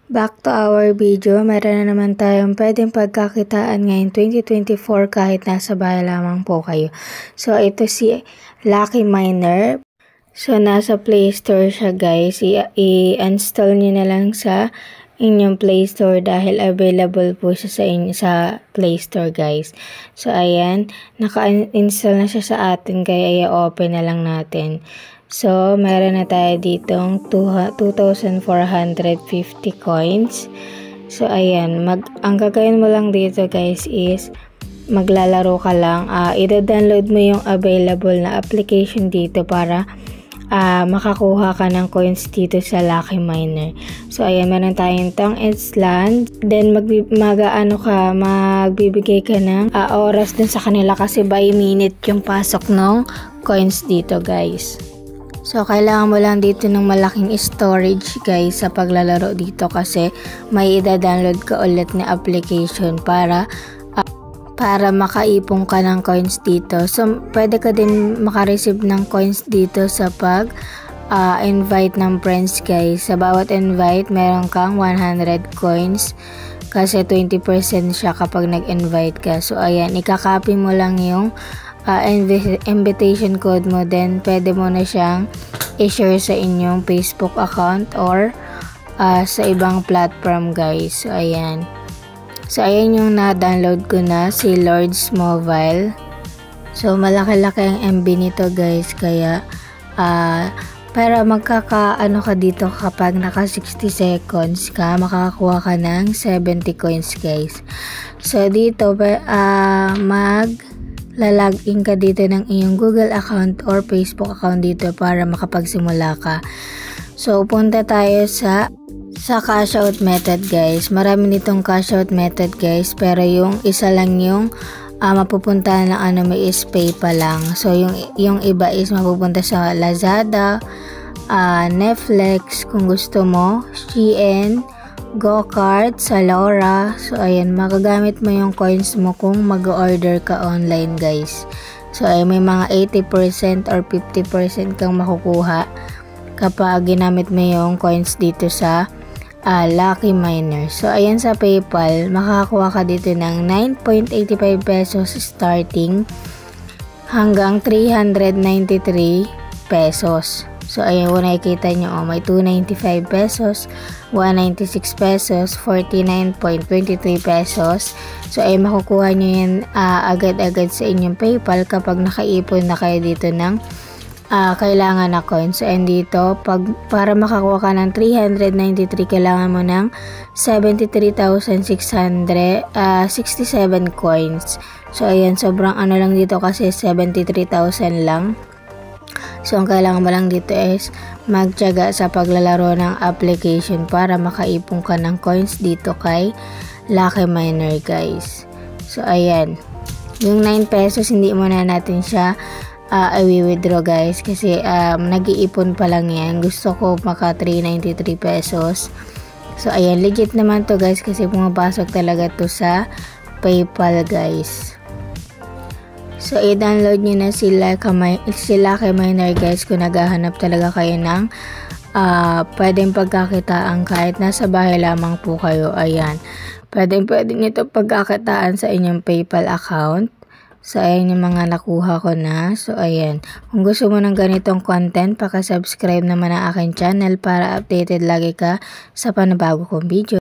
Back to our video, meron na naman tayong pwedeng pagkakitaan ngayon 2024 kahit nasa bahay lamang po kayo. So ito si Lucky Miner. So nasa Play Store siya guys, i-install niyo na lang sa inyong Play Store dahil available po siya sa sa Play Store guys. So ayan, naka-install na siya sa atin kaya i-open na lang natin. So, meron na tayo ditong 2,450 coins. So, ayan. Ang gagawin mo lang dito guys is maglalaro ka lang. I-download mo yung available na application dito para makakuha ka ng coins dito sa Lucky Miner. So, ayan. Meron tayong Tong Island. Then, magbibigay ka ng oras dun sa kanila kasi by minute yung pasok ng coins dito guys. So, kailangan mo lang dito ng malaking storage guys sa paglalaro dito kasi may i-download ka ulit na application para makaipon ka ng coins dito. So, pwede ka din makareceive ng coins dito sa invite ng friends guys. Sa bawat invite, meron kang 100 coins kasi 20% siya kapag nag-invite ka. So, ayan, ikakopy mo lang yung invitation code mo, then pwede mo na siyang i-share sa inyong Facebook account or sa ibang platform guys. So ayan. So ayan yung na-download ko na, si Lords Mobile. So malaki-laki ang MB nito guys, kaya para magkakaano ka dito kapag naka 60 seconds ka, makakakuha ka ng 70 coins guys. So dito lalagin ka dito ng iyong Google account or Facebook account dito para makapagsimula ka. So, punta tayo sa cash out method guys. Marami nitong cash out method guys, pero yung isa lang yung mapupunta ng may is PayPal lang. So, yung iba is mapupunta sa Lazada, Netflix kung gusto mo, Shein, GoCart, sa Laura. So ayan, magagamit mo yung coins mo kung mag-order ka online guys. So ay may mga 80% or 50% kang makukuha kapag ginamit mo yung coins dito sa Lucky Miner. So ayan, sa PayPal makakakuha ka dito ng 9.85 pesos starting hanggang 393 pesos. So, ayan, kung nakikita nyo, may 295 pesos, 196 pesos, 49.23 pesos. So, ay makukuha nyo yan agad-agad sa inyong PayPal kapag nakaipon na kayo dito ng kailangan na coins. So, and dito, para makakuha ka ng 393, kailangan mo ng 73,667 coins. So, ayan, sobrang ano lang dito kasi 73,000 lang. So, ang kailangan mo lang dito is magtiyaga sa paglalaro ng application para makaipon ka ng coins dito kay Lucky Miner guys. So, ayan. Yung 9 pesos, hindi muna natin siya i-withdraw guys kasi nag-iipon pa lang yan. Gusto ko maka 393 pesos. So, ayan. Legit naman to guys kasi pumapasok talaga to sa PayPal guys. So, i-download nyo na si Lucky Miner guys kung naghahanap talaga kayo ng pwedeng pagkakitaan kahit nasa bahay lamang po kayo. Ayan. Pwede nyo ito pagkakitaan sa inyong PayPal account. So, ayan yung mga nakuha ko na. So, ayan. Kung gusto mo ng ganitong content, paka-subscribe naman ang aking channel para updated lagi ka sa panabago kong video.